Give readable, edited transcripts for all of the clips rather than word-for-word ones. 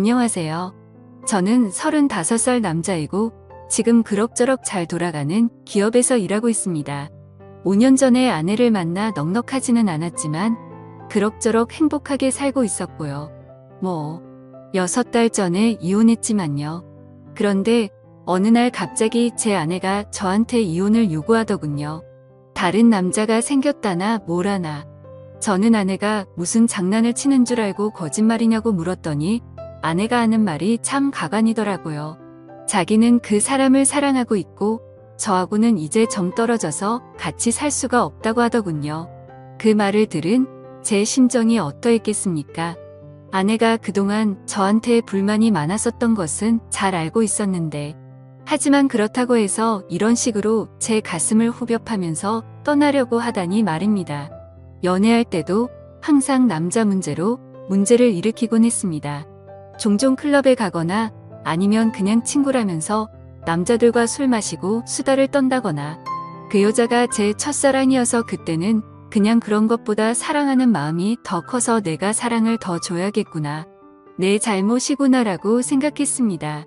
안녕하세요. 저는 35살 남자이고 지금 그럭저럭 잘 돌아가는 기업에서 일하고 있습니다. 5년 전에 아내를 만나 넉넉하지는 않았지만 그럭저럭 행복하게 살고 있었고요. 6달 전에 이혼했지만요. 그런데 어느 날 갑자기 제 아내가 저한테 이혼을 요구하더군요. 다른 남자가 생겼다나 뭐라나. 저는 아내가 무슨 장난을 치는 줄 알고 거짓말이냐고 물었더니 아내가 하는 말이 참 가관이더라고요. 자기는 그 사람을 사랑하고 있고 저하고는 이제 정 떨어져서 같이 살 수가 없다고 하더군요. 그 말을 들은 제 심정이 어떠했겠습니까? 아내가 그동안 저한테 불만이 많았었던 것은 잘 알고 있었는데 하지만 그렇다고 해서 이런 식으로 제 가슴을 후벼 파면서 떠나려고 하다니 말입니다. 연애할 때도 항상 남자 문제로 문제를 일으키곤 했습니다. 종종 클럽에 가거나 아니면 그냥 친구라면서 남자들과 술 마시고 수다를 떤다거나 그 여자가 제 첫사랑이어서 그때는 그냥 그런 것보다 사랑하는 마음이 더 커서 내가 사랑을 더 줘야겠구나. 내 잘못이구나라고 생각했습니다.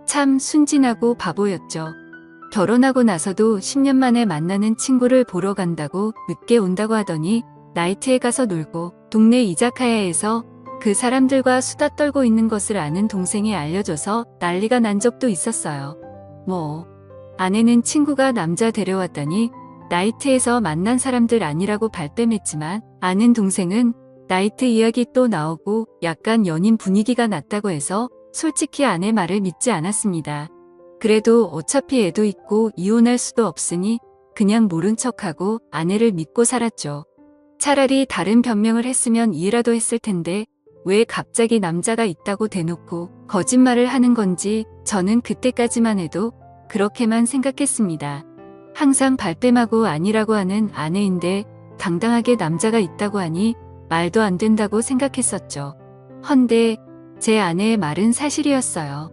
참 순진하고 바보였죠. 결혼하고 나서도 10년 만에 만나는 친구를 보러 간다고 늦게 온다고 하더니 나이트에 가서 놀고 동네 이자카야에서 그 사람들과 수다 떨고 있는 것을 아는 동생이 알려줘서 난리가 난 적도 있었어요. 아내는 친구가 남자 데려왔더니 나이트에서 만난 사람들 아니라고 발뺌했지만 아는 동생은 나이트 이야기 또 나오고 약간 연인 분위기가 났다고 해서 솔직히 아내 말을 믿지 않았습니다. 그래도 어차피 애도 있고 이혼할 수도 없으니 그냥 모른 척하고 아내를 믿고 살았죠. 차라리 다른 변명을 했으면 이해라도 했을 텐데 왜 갑자기 남자가 있다고 대놓고 거짓말을 하는 건지 저는 그때까지만 해도 그렇게만 생각했습니다. 항상 발뺌하고 아니라고 하는 아내인데 당당하게 남자가 있다고 하니 말도 안 된다고 생각했었죠. 헌데 제 아내의 말은 사실이었어요.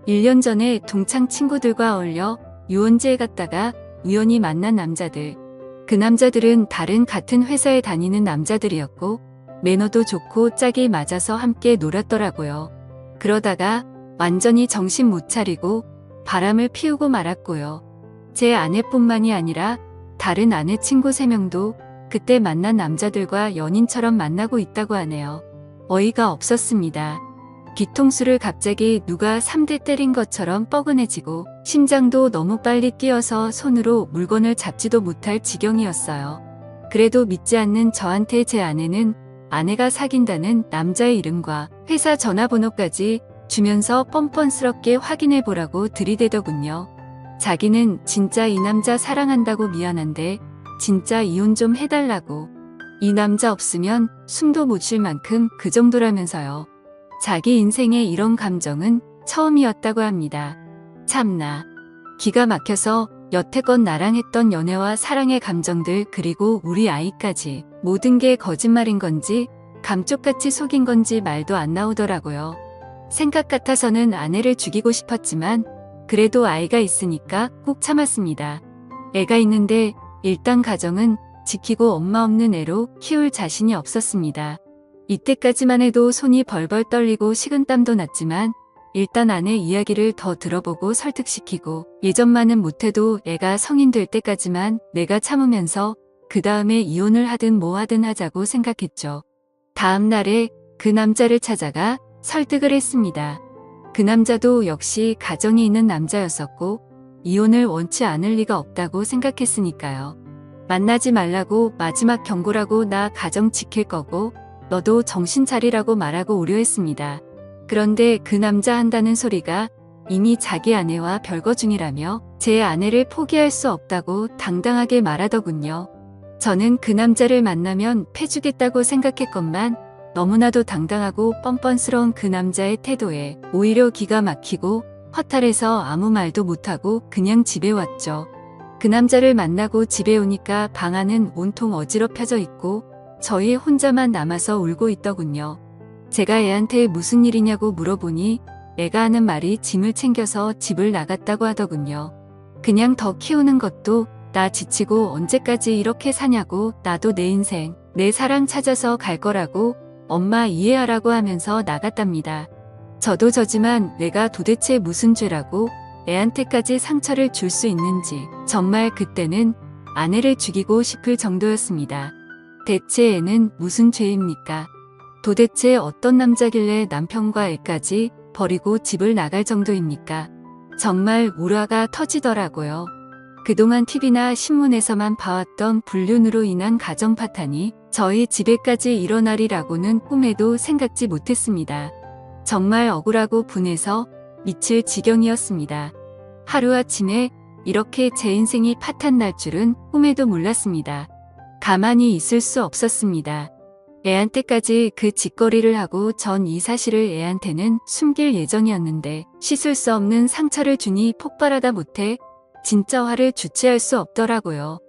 1년 전에 동창 친구들과 어울려 유원지에 갔다가 우연히 만난 남자들. 그 남자들은 다른 같은 회사에 다니는 남자들이었고 매너도 좋고 짝이 맞아서 함께 놀았더라고요. 그러다가 완전히 정신 못 차리고 바람을 피우고 말았고요. 제 아내뿐만이 아니라 다른 아내 친구 3명도 그때 만난 남자들과 연인처럼 만나고 있다고 하네요. 어이가 없었습니다. 뒤통수를 갑자기 누가 3대 때린 것처럼 뻐근해지고 심장도 너무 빨리 뛰어서 손으로 물건을 잡지도 못할 지경이었어요. 그래도 믿지 않는 저한테 제 아내는 아내가 사귄다는 남자의 이름과 회사 전화번호까지 주면서 뻔뻔스럽게 확인해보라고 들이대더군요. 자기는 진짜 이 남자 사랑한다고 미안한데 진짜 이혼 좀 해달라고. 이 남자 없으면 숨도 못 쉴 만큼 그 정도라면서요. 자기 인생에 이런 감정은 처음이었다고 합니다. 참나. 기가 막혀서 여태껏 나랑 했던 연애와 사랑의 감정들 그리고 우리 아이까지 모든 게 거짓말인 건지 감쪽같이 속인 건지 말도 안 나오더라고요. 생각 같아서는 아내를 죽이고 싶었지만 그래도 아이가 있으니까 꼭 참았습니다. 애가 있는데 일단 가정은 지키고 엄마 없는 애로 키울 자신이 없었습니다. 이때까지만 해도 손이 벌벌 떨리고 식은땀도 났지만 일단 아내 이야기를 더 들어보고 설득시키고 예전만은 못해도 애가 성인 될 때까지만 내가 참으면서 그 다음에 이혼을 하든 뭐 하든 하자고 생각했죠. 다음 날에 그 남자를 찾아가 설득을 했습니다. 그 남자도 역시 가정이 있는 남자였었고 이혼을 원치 않을 리가 없다고 생각했으니까요. 만나지 말라고 마지막 경고라고 나 가정 지킬 거고 너도 정신 차리라고 말하고 우려했습니다. 그런데 그 남자 한다는 소리가 이미 자기 아내와 별거 중이라며 제 아내를 포기할 수 없다고 당당하게 말하더군요. 저는 그 남자를 만나면 패주겠다고 생각했건만 너무나도 당당하고 뻔뻔스러운 그 남자의 태도에 오히려 기가 막히고 허탈해서 아무 말도 못하고 그냥 집에 왔죠. 그 남자를 만나고 집에 오니까 방 안은 온통 어지럽혀져 있고 저희 혼자만 남아서 울고 있더군요. 제가 애한테 무슨 일이냐고 물어보니 애가 하는 말이 짐을 챙겨서 집을 나갔다고 하더군요. 그냥 더 키우는 것도 나 지치고 언제까지 이렇게 사냐고 나도 내 인생, 내 사랑 찾아서 갈 거라고 엄마 이해하라고 하면서 나갔답니다. 저도 저지만 내가 도대체 무슨 죄라고 애한테까지 상처를 줄 수 있는지 정말 그때는 아내를 죽이고 싶을 정도였습니다. 대체 애는 무슨 죄입니까? 도대체 어떤 남자길래 남편과 애까지 버리고 집을 나갈 정도입니까? 정말 울화가 터지더라고요. 그동안 TV나 신문에서만 봐왔던 불륜으로 인한 가정 파탄이 저희 집에까지 일어나리라고는 꿈에도 생각지 못했습니다. 정말 억울하고 분해서 미칠 지경이었습니다. 하루아침에 이렇게 제 인생이 파탄 날 줄은 꿈에도 몰랐습니다. 가만히 있을 수 없었습니다. 애한테까지 그 짓거리를 하고 전 이 사실을 애한테는 숨길 예정이었는데 씻을 수 없는 상처를 주니 폭발하다 못해 진짜 화를 주체할 수 없더라고요.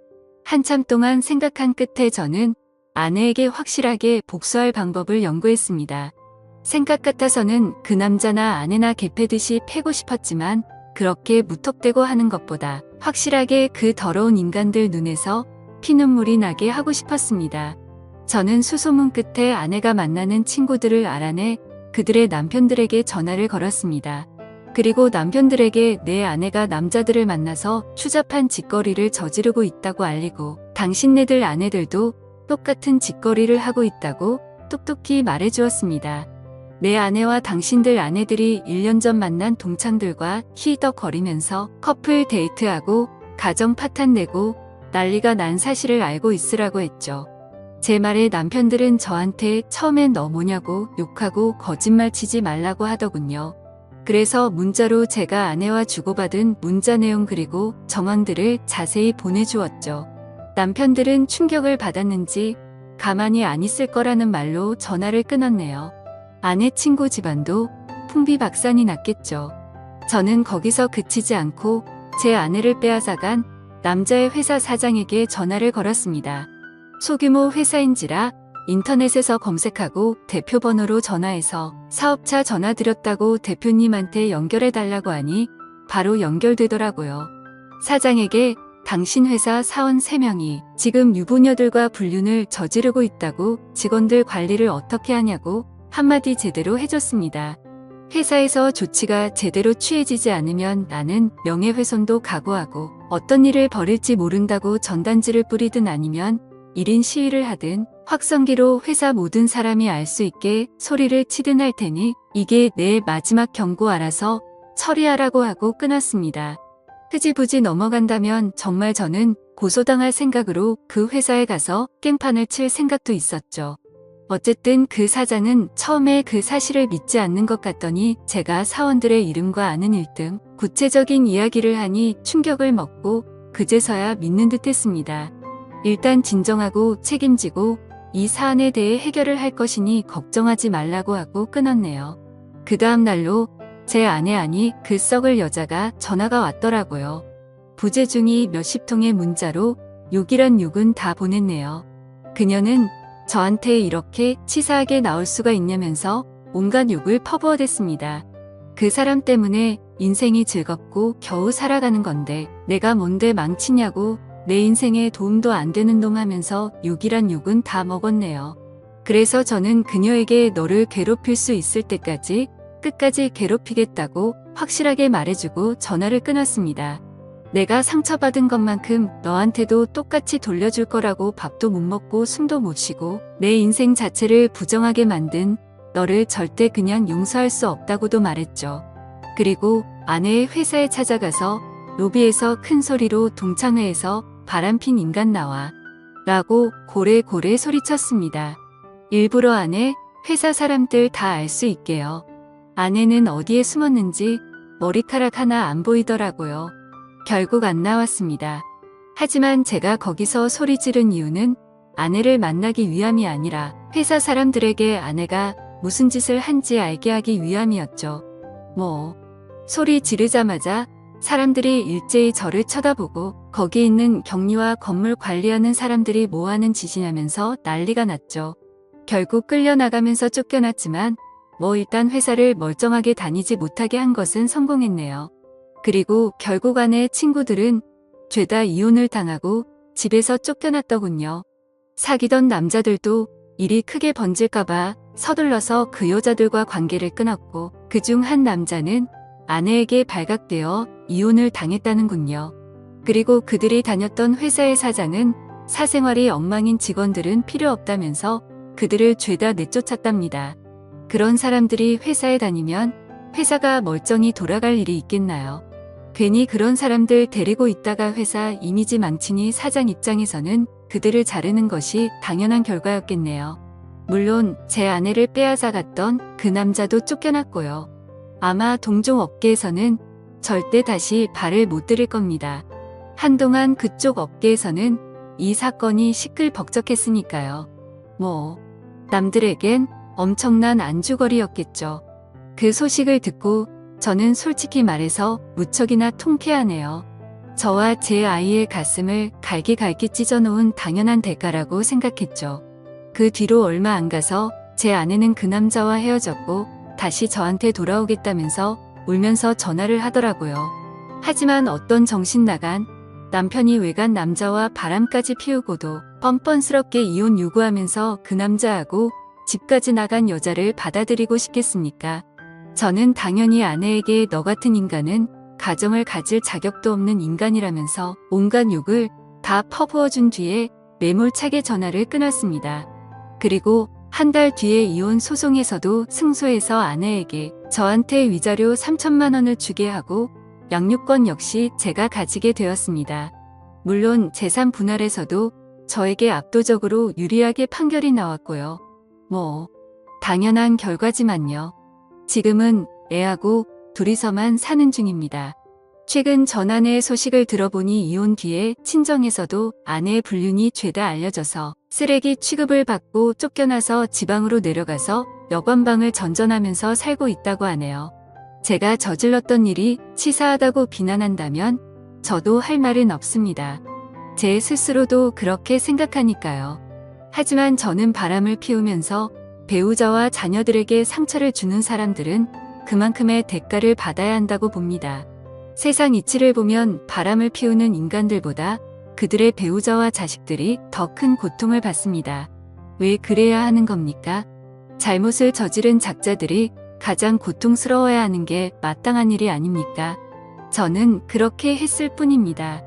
한참 동안 생각한 끝에 저는 아내에게 확실하게 복수할 방법을 연구했습니다. 생각 같아서는 그 남자나 아내나 개패듯이 패고 싶었지만 그렇게 무턱대고 하는 것보다 확실하게 그 더러운 인간들 눈에서 피눈물이 나게 하고 싶었습니다. 저는 수소문 끝에 아내가 만나는 친구들을 알아내 그들의 남편들에게 전화를 걸었습니다. 그리고 남편들에게 내 아내가 남자들을 만나서 추잡한 짓거리를 저지르고 있다고 알리고 당신네들 아내들도 똑같은 짓거리를 하고 있다고 똑똑히 말해주었습니다. 내 아내와 당신들 아내들이 1년 전 만난 동창들과 히덕거리면서 커플 데이트하고 가정 파탄 내고 난리가 난 사실을 알고 있으라고 했죠. 제 말에 남편들은 저한테 처음엔 너 뭐냐고 욕하고 거짓말 치지 말라고 하더군요. 그래서 문자로 제가 아내와 주고받은 문자 내용 그리고 정황들을 자세히 보내주었죠. 남편들은 충격을 받았는지 가만히 안 있을 거라는 말로 전화를 끊었네요. 아내 친구 집안도 풍비박산이 났겠죠. 저는 거기서 그치지 않고 제 아내를 빼앗아간 남자의 회사 사장에게 전화를 걸었습니다. 소규모 회사인지라 인터넷에서 검색하고 대표 번호로 전화해서 사업차 전화 드렸다고 대표님한테 연결해달라고 하니 바로 연결되더라고요. 사장에게 당신 회사 사원 3명이 지금 유부녀들과 불륜을 저지르고 있다고 직원들 관리를 어떻게 하냐고 한마디 제대로 해줬습니다. 회사에서 조치가 제대로 취해지지 않으면 나는 명예훼손도 각오하고 어떤 일을 벌일지 모른다고 전단지를 뿌리든 아니면 1인 시위를 하든 확성기로 회사 모든 사람이 알 수 있게 소리를 치든 할 테니 이게 내 마지막 경고 알아서 처리하라고 하고 끊었습니다. 흐지부지 넘어간다면 정말 저는 고소당할 생각으로 그 회사에 가서 깽판을 칠 생각도 있었죠. 어쨌든 그 사장은 처음에 그 사실을 믿지 않는 것 같더니 제가 사원들의 이름과 아는 일 등 구체적인 이야기를 하니 충격을 먹고 그제서야 믿는 듯 했습니다. 일단 진정하고 책임지고 이 사안에 대해 해결을 할 것이니 걱정하지 말라고 하고 끊었네요. 그 다음 날로 제 아내 아니 그 썩을 여자가 전화가 왔더라고요. 부재중이 몇십 통의 문자로 욕이란 욕은 다 보냈네요. 그녀는 저한테 이렇게 치사하게 나올 수가 있냐면서 온갖 욕을 퍼부어댔습니다. 그 사람 때문에 인생이 즐겁고 겨우 살아가는 건데 내가 뭔데 망치냐고 내 인생에 도움도 안 되는 놈 하면서 욕이란 욕은 다 먹었네요. 그래서 저는 그녀에게 너를 괴롭힐 수 있을 때까지 끝까지 괴롭히겠다고 확실하게 말해주고 전화를 끊었습니다. 내가 상처받은 것만큼 너한테도 똑같이 돌려줄 거라고 밥도 못 먹고 숨도 못 쉬고 내 인생 자체를 부정하게 만든 너를 절대 그냥 용서할 수 없다고도 말했죠. 그리고 아내의 회사에 찾아가서 로비에서 큰 소리로 동창회에서 바람핀 인간 나와 라고 고래고래 소리쳤습니다. 일부러 아내 회사 사람들 다 알 수 있게요. 아내는 어디에 숨었는지 머리카락 하나 안 보이더라고요. 결국 안 나왔습니다. 하지만 제가 거기서 소리 지른 이유는 아내를 만나기 위함이 아니라 회사 사람들에게 아내가 무슨 짓을 한지 알게 하기 위함이었죠. 소리 지르자마자 사람들이 일제히 저를 쳐다보고 거기 있는 격리와 건물 관리하는 사람들이 뭐 하는 짓이냐면서 난리가 났죠. 결국 끌려나가면서 쫓겨났지만 일단 회사를 멀쩡하게 다니지 못하게 한 것은 성공했네요. 그리고 결국 아내 친구들은 죄다 이혼을 당하고 집에서 쫓겨났더군요. 사귀던 남자들도 일이 크게 번질까봐 서둘러서 그 여자들과 관계를 끊었고 그중 한 남자는 아내에게 발각되어 이혼을 당했다는군요. 그리고 그들이 다녔던 회사의 사장은 사생활이 엉망인 직원들은 필요 없다면서 그들을 죄다 내쫓았답니다. 그런 사람들이 회사에 다니면 회사가 멀쩡히 돌아갈 일이 있겠나요? 괜히 그런 사람들 데리고 있다가 회사 이미지 망치니 사장 입장에서는 그들을 자르는 것이 당연한 결과였겠네요. 물론 제 아내를 빼앗아갔던 그 남자도 쫓겨났고요. 아마 동종업계에서는 절대 다시 발을 못 들일 겁니다. 한동안 그쪽 업계에서는 이 사건이 시끌벅적했으니까요. 남들에겐 엄청난 안주거리였겠죠. 그 소식을 듣고 저는 솔직히 말해서 무척이나 통쾌하네요. 저와 제 아이의 가슴을 갈기갈기 찢어놓은 당연한 대가라고 생각했죠. 그 뒤로 얼마 안 가서 제 아내는 그 남자와 헤어졌고 다시 저한테 돌아오겠다면서 울면서 전화를 하더라고요. 하지만 어떤 정신 나간 남편이 외간 남자와 바람까지 피우고도 뻔뻔스럽게 이혼 요구하면서 그 남자하고 집까지 나간 여자를 받아들이고 싶겠습니까? 저는 당연히 아내에게 너 같은 인간은 가정을 가질 자격도 없는 인간이라면서 온갖 욕을 다 퍼부어준 뒤에 매몰차게 전화를 끊었습니다. 그리고 한 달 뒤에 이혼 소송에서도 승소해서 아내에게 저한테 위자료 3천만 원을 주게 하고 양육권 역시 제가 가지게 되었습니다. 물론 재산 분할에서도 저에게 압도적으로 유리하게 판결이 나왔고요. 당연한 결과지만요. 지금은 애하고 둘이서만 사는 중입니다. 최근 전 아내의 소식을 들어보니 이혼 뒤에 친정에서도 아내의 불륜이 죄다 알려져서 쓰레기 취급을 받고 쫓겨나서 지방으로 내려가서 여관방을 전전하면서 살고 있다고 하네요. 제가 저질렀던 일이 치사하다고 비난한다면 저도 할 말은 없습니다. 제 스스로도 그렇게 생각하니까요. 하지만 저는 바람을 피우면서 배우자와 자녀들에게 상처를 주는 사람들은 그만큼의 대가를 받아야 한다고 봅니다. 세상 이치를 보면 바람을 피우는 인간들보다 그들의 배우자와 자식들이 더 큰 고통을 받습니다. 왜 그래야 하는 겁니까? 잘못을 저지른 작자들이 가장 고통스러워야 하는 게 마땅한 일이 아닙니까? 저는 그렇게 했을 뿐입니다.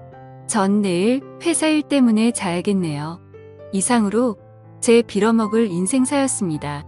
전 내일 회사 일 때문에 자야겠네요. 이상으로 제 빌어먹을 인생사였습니다.